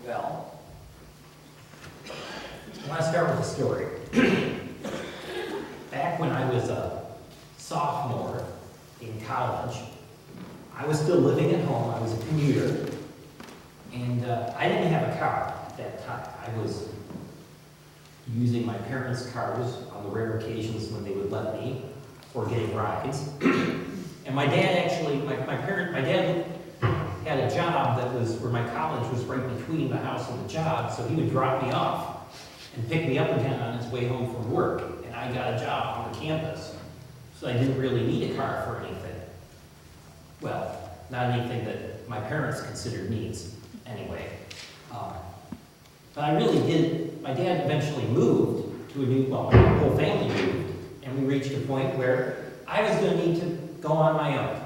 Well, I want to start with a story. Back when I was a sophomore in college, I was still living at home. I was a commuter, and I didn't have a car at that time. I was using my parents' cars on the rare occasions when they would let me for getting rides. And my dad actually, my dad had a job that was where my college was right between the house and the job, so he would drop me off and pick me up again on his way home from work. And I got a job on the campus, so I didn't really need a car for anything. Well, not anything that my parents considered needs, anyway. But I really did. My dad eventually moved to a new, well, my whole family moved, and we reached a point where I was going to need to go on my own.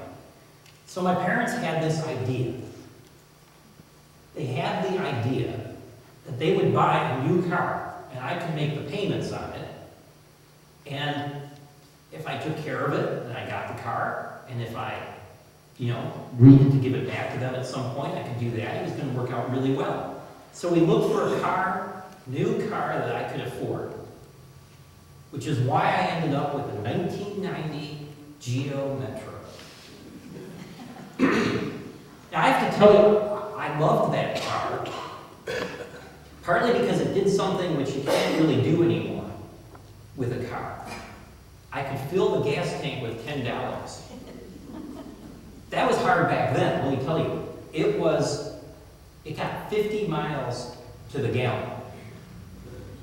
So my parents had this idea. They had the idea that they would buy a new car, and I could make the payments on it. And if I took care of it, then I got the car. And if I, needed to give it back to them at some point, I could do that. It was going to work out really well. So we looked for a car, new car that I could afford, which is why I ended up with a 1990 Geo Metro. Now, I have to tell you, I loved that car, partly because it did something which you can't really do anymore with a car. I could fill the gas tank with $10. That was hard back then, let me tell you. It got 50 miles to the gallon.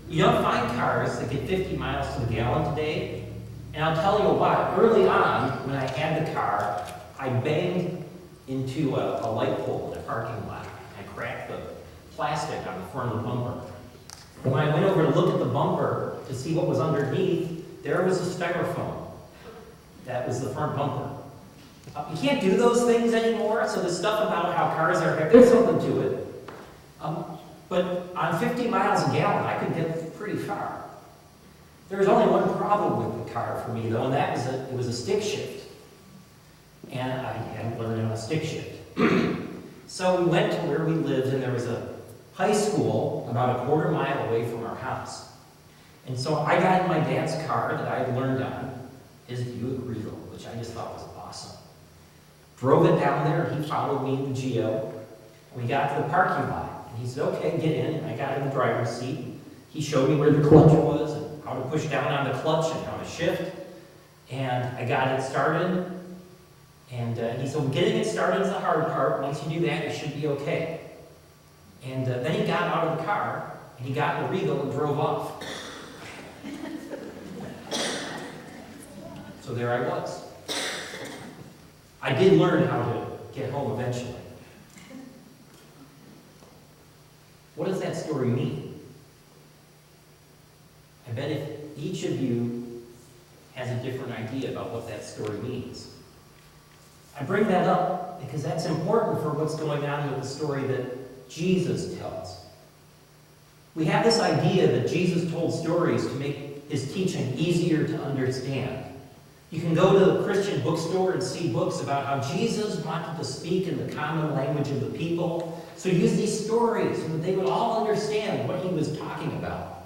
You don't find cars that get 50 miles to the gallon today, and I'll tell you why. Early on, when I had the car, I banged into a light pole in a parking lot. I cracked the plastic on the front of the bumper. When I went over to look at the bumper to see what was underneath, there was a styrofoam. That was the front bumper. You can't do those things anymore, so the stuff about how cars are, there's something to it. But on 50 miles a gallon, I could get pretty far. There was only one problem with the car for me, though, and that was it was a stick shift. And I hadn't learned on a stick shift. So we went to where we lived, and there was a high school about a quarter mile away from our house. And so I got in my dad's car that I had learned on, his Buick Regal, which I just thought was awesome. Drove it down there, and he followed me in the Geo. We got to the parking lot, and he said, okay, get in. And I got in the driver's seat. He showed me where the clutch was, and how to push down on the clutch, and how to shift. And I got it started. And he said, well, getting it started is the hard part. Once you do that, you should be okay. And then he got out of the car, and he got in the Regal and drove off. So there I was. I did learn how to get home eventually. What does that story mean? I bet if each of you has a different idea about what that story means. I bring that up because that's important for what's going on with the story that Jesus tells. We have this idea that Jesus told stories to make his teaching easier to understand. You can go to the Christian bookstore and see books about how Jesus wanted to speak in the common language of the people. So he used these stories so that they would all understand what he was talking about.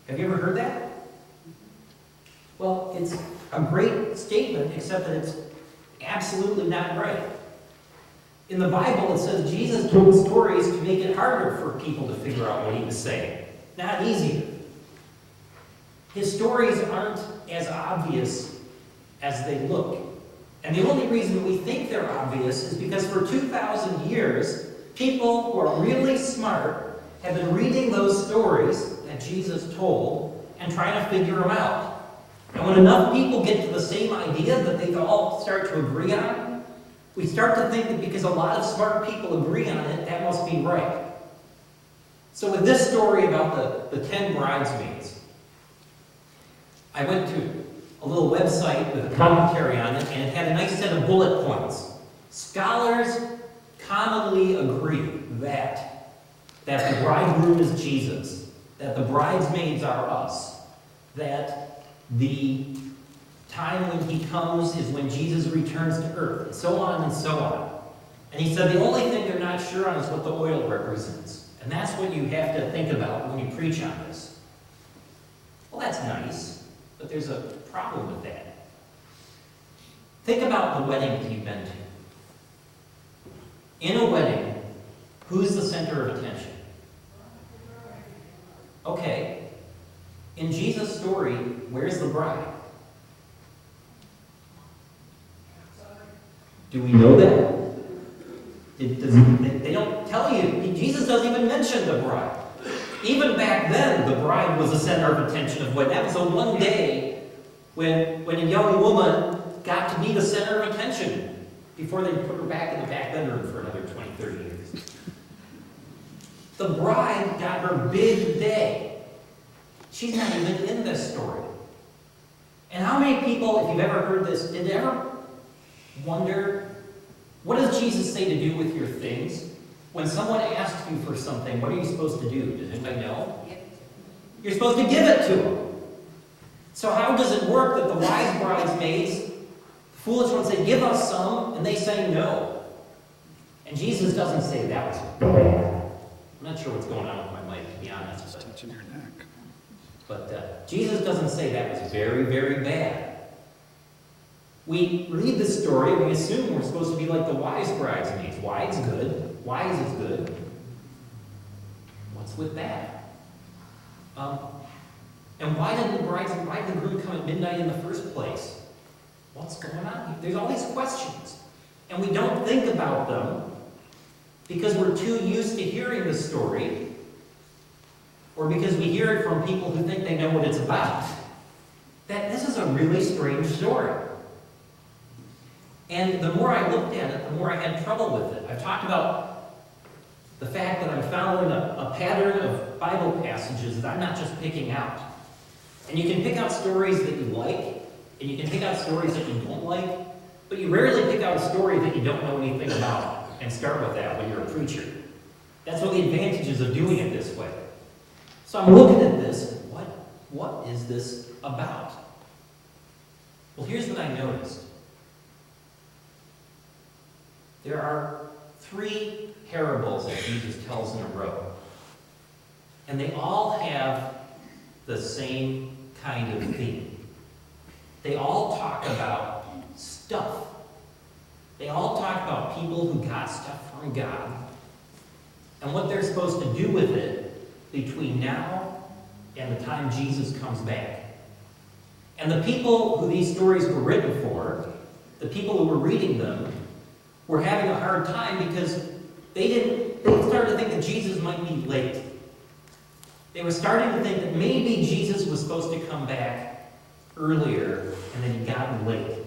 Have you ever heard that? Well, it's a great statement, except that it's absolutely not right. In the Bible, it says Jesus told stories to make it harder for people to figure out what he was saying, not easier. His stories aren't as obvious as they look. And the only reason we think they're obvious is because for 2,000 years, people who are really smart have been reading those stories that Jesus told and trying to figure them out. And when enough people get to the same idea that they all start to agree on, we start to think that because a lot of smart people agree on it, that must be right. So with this story about the 10 bridesmaids, I went to a little website with a commentary on it, and it had a nice set of bullet points. Scholars commonly agree that the bridegroom is Jesus, that the bridesmaids are us, that the time when he comes is when Jesus returns to earth, and so on and so on. And he said the only thing they're not sure on is what the oil represents. And that's what you have to think about when you preach on this. Well, that's nice, but there's a problem with that. Think about the wedding that you've been to. In a wedding, who's the center of attention? Okay. In Jesus' story, where's the bride? Do we know that? They don't tell you. Jesus doesn't even mention the bride. Even back then, the bride was the center of attention of what. That was the one day when a young woman got to be the center of attention before they put her back in the back bedroom for another 20, 30 years. The bride got her big day. She's not even in this story. And how many people, if you've ever heard this, did you ever wonder, what does Jesus say to do with your things? When someone asks you for something, what are you supposed to do? Does anybody know? You're supposed to give it to them. So how does it work that the wise bridesmaids, the foolish ones say, give us some, and they say no? And Jesus doesn't say that was bad. I'm not sure what's going on with my mic, to be honest. It's touching your neck. But Jesus doesn't say that was very, very bad. We read this story and we assume we're supposed to be like the wise bridesmaids. Wise is good. Wise is good. What's with that? And why did the groom come at midnight in the first place? What's going on here? There's all these questions. And we don't think about them because we're too used to hearing the story, or because we hear it from people who think they know what it's about. That this is a really strange story. And the more I looked at it, the more I had trouble with it. I've talked about the fact that I'm following a pattern of Bible passages that I'm not just picking out. And you can pick out stories that you like, and you can pick out stories that you don't like, but you rarely pick out a story that you don't know anything about and start with that when you're a preacher. That's one of the advantages of doing it this way. So I'm looking at this, and what is this about? Well, here's what I noticed. There are 3 parables that Jesus tells in a row. And they all have the same kind of theme. They all talk about stuff. They all talk about people who got stuff from God and what they're supposed to do with it between now and the time Jesus comes back. And the people who these stories were written for, the people who were reading them, were having a hard time because they started to think that Jesus might be late. They were starting to think that maybe Jesus was supposed to come back earlier and then he got late.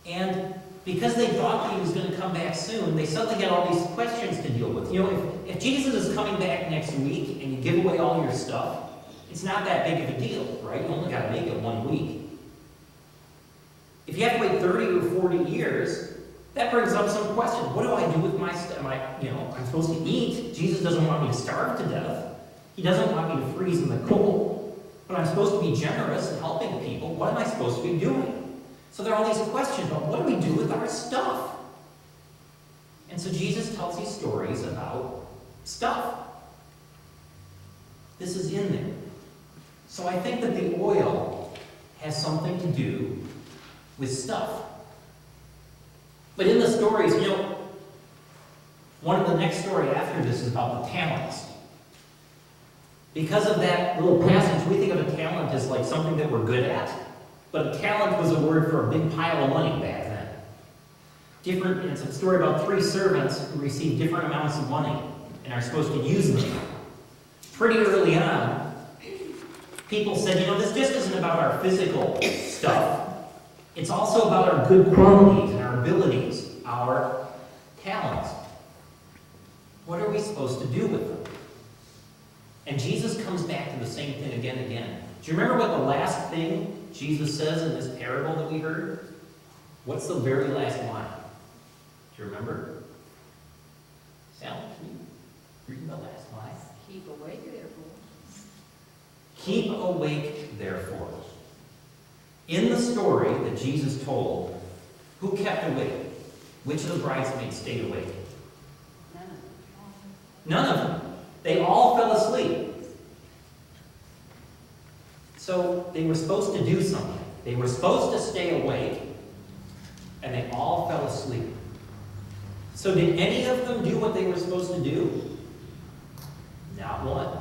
And because they thought that he was going to come back soon, they suddenly had all these questions to deal with. You know, if Jesus is coming back next week and you give away all your stuff, it's not that big of a deal, right? You only got to make it 1 week. If you have to wait 30 or 40 years, that brings up some questions. What do I do with my stuff? I'm supposed to eat. Jesus doesn't want me to starve to death. He doesn't want me to freeze in the cold. But I'm supposed to be generous and helping people. What am I supposed to be doing? So there are all these questions about what do we do with our stuff? And so Jesus tells these stories about stuff. This is in there. So I think that the oil has something to do with stuff. But in the stories, one of the next story after this is about the talents. Because of that little passage, we think of a talent as like something that we're good at. But a talent was a word for a big pile of money back then. It's a story about 3 servants who receive different amounts of money and are supposed to use them. Pretty early on, people said, this just isn't about our physical stuff. It's also about our good qualities and our abilities, our talents. What are we supposed to do with them? And Jesus comes back to the same thing again and again. Do you remember what the last thing Jesus says in this parable that we heard? What's the very last line? Do you remember? Sally, can you read the last line? Keep awake, therefore. Keep awake, therefore. In the story that Jesus told, who kept awake? Which of the bridesmaids stayed awake? None of them. They all fell asleep. So they were supposed to do something. They were supposed to stay awake, and they all fell asleep. So did any of them do what they were supposed to do? Not one.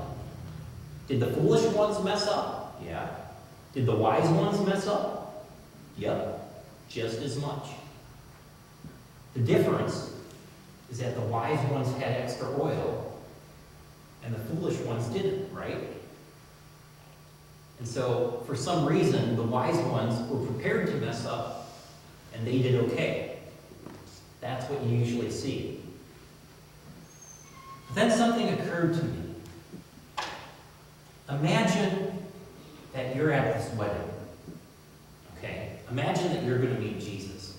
Did the foolish ones mess up? Yeah. Did the wise ones mess up? Yep. Just as much. The difference is that the wise ones had extra oil, and the foolish ones didn't, right? And so, for some reason, the wise ones were prepared to mess up, and they did okay. That's what you usually see. But then something occurred to me. Imagine that you're at this wedding. Okay? Imagine that you're going to meet Jesus.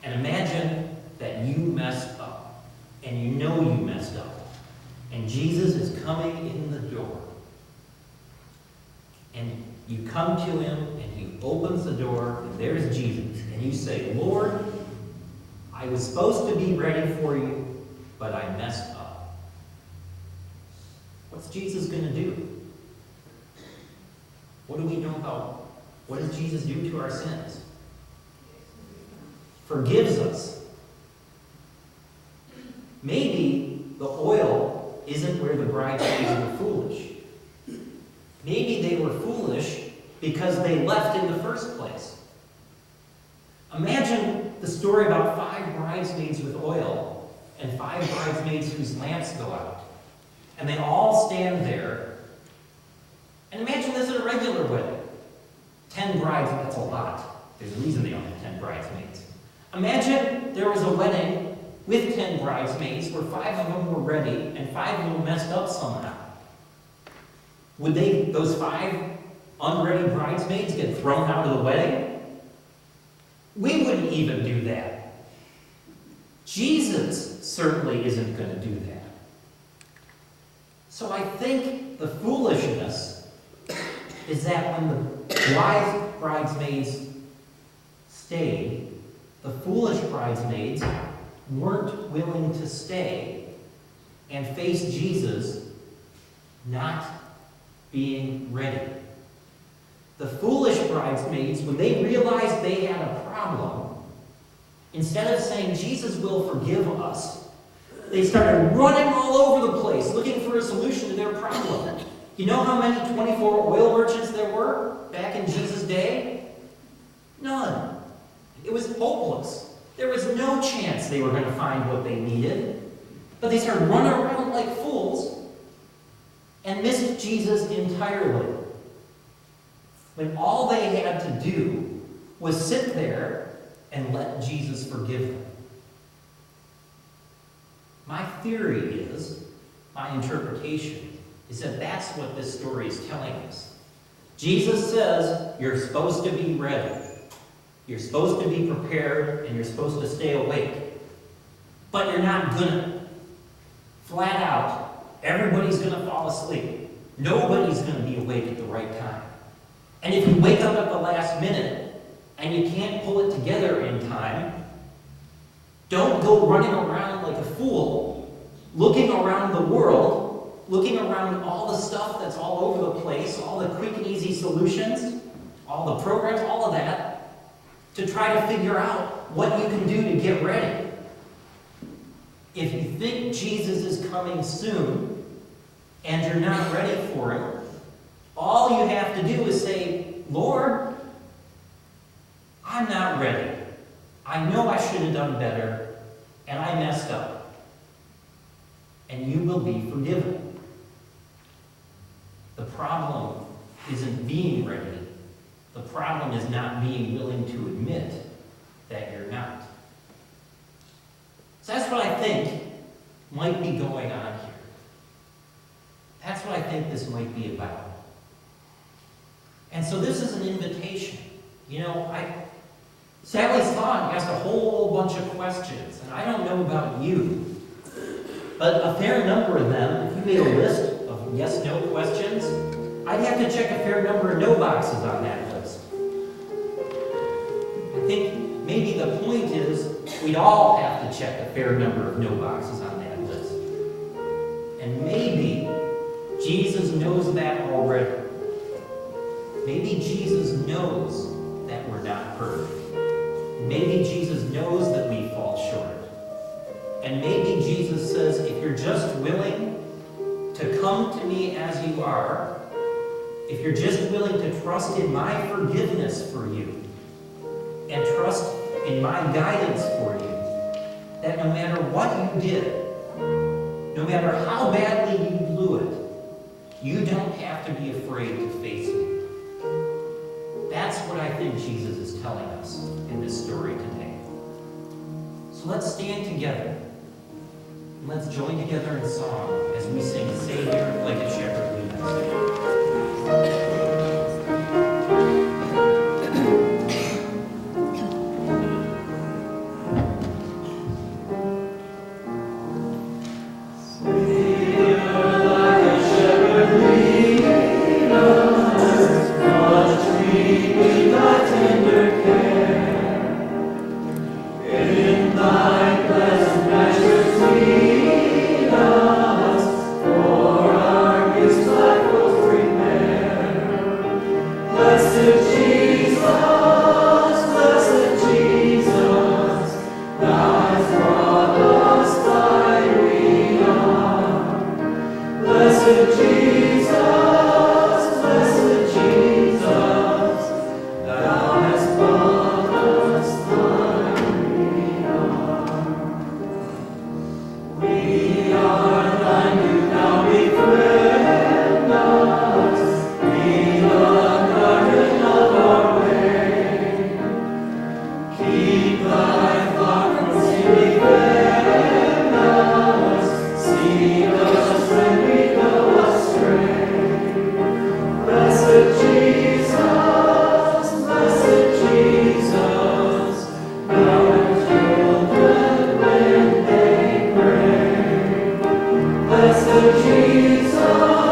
And imagine that you messed up. And you know you messed up. And Jesus is coming in the door. And you come to him, and he opens the door, and there's Jesus. And you say, Lord, I was supposed to be ready for you, but I messed up. What's Jesus going to do? What do we know about? What does Jesus do to our sins? Forgives us. Maybe the oil isn't where the bridesmaids were foolish. Maybe they were foolish because they left in the first place. Imagine the story about 5 bridesmaids with oil and 5 bridesmaids whose lamps go out. And they all stand there. And imagine this at a regular wedding. 10 brides, that's a lot. There's a reason they don't have 10 bridesmaids. Imagine there was a wedding with 10 bridesmaids where 5 of them were ready and 5 of them messed up somehow. Would those 5 unready bridesmaids get thrown out of the wedding? We wouldn't even do that. Jesus certainly isn't going to do that. So I think the foolishness is that when the wise bridesmaids stayed, the foolish bridesmaids weren't willing to stay and face Jesus not being ready. The foolish bridesmaids, when they realized they had a problem, instead of saying, Jesus will forgive us, they started running all over the place looking for a solution to their problem. You know how many 24 oil merchants there were back in Jesus' day? None. It was hopeless. There was no chance they were going to find what they needed. But they started running around like fools and missed Jesus entirely. When all they had to do was sit there and let Jesus forgive them. My theory is, my interpretation, is that that's what this story is telling us. Jesus says you're supposed to be ready. You're supposed to be prepared, and you're supposed to stay awake. But you're not gonna. Flat out, everybody's gonna fall asleep. Nobody's gonna be awake at the right time. And if you wake up at the last minute, and you can't pull it together in time, don't go running around like a fool, looking around the world, looking around all the stuff that's all over the place, all the quick and easy solutions, all the programs, all of that, to try to figure out what you can do to get ready. If you think Jesus is coming soon, and you're not ready for him, all you have to do is say, Lord, I'm not ready. I know I should have done better, and I messed up. And you will be forgiven. The problem isn't being ready. The problem is not being willing to admit that you're not. So that's what I think might be going on here. That's what I think this might be about. And so this is an invitation. You know, Sally's talk asked a whole bunch of questions, and I don't know about you, but a fair number of them, if you made a list of yes-no questions, I'd have to check a fair number of no boxes on that list. I think maybe the point is we'd all have to check a fair number of no boxes on that list. And maybe Jesus knows that already. Maybe Jesus knows that we're not perfect. Maybe Jesus knows that we fall short. And maybe Jesus says, if you're just willing to come to me as you are, if you're just willing to trust in my forgiveness for you, and trust in my guidance for you, that no matter what you did, no matter how badly you blew it, you don't have to be afraid to face me. That's what I think Jesus is telling us in this story today. So let's stand together. And let's join together in song as we sing Savior like a shepherd leads us. Blessed Jesus.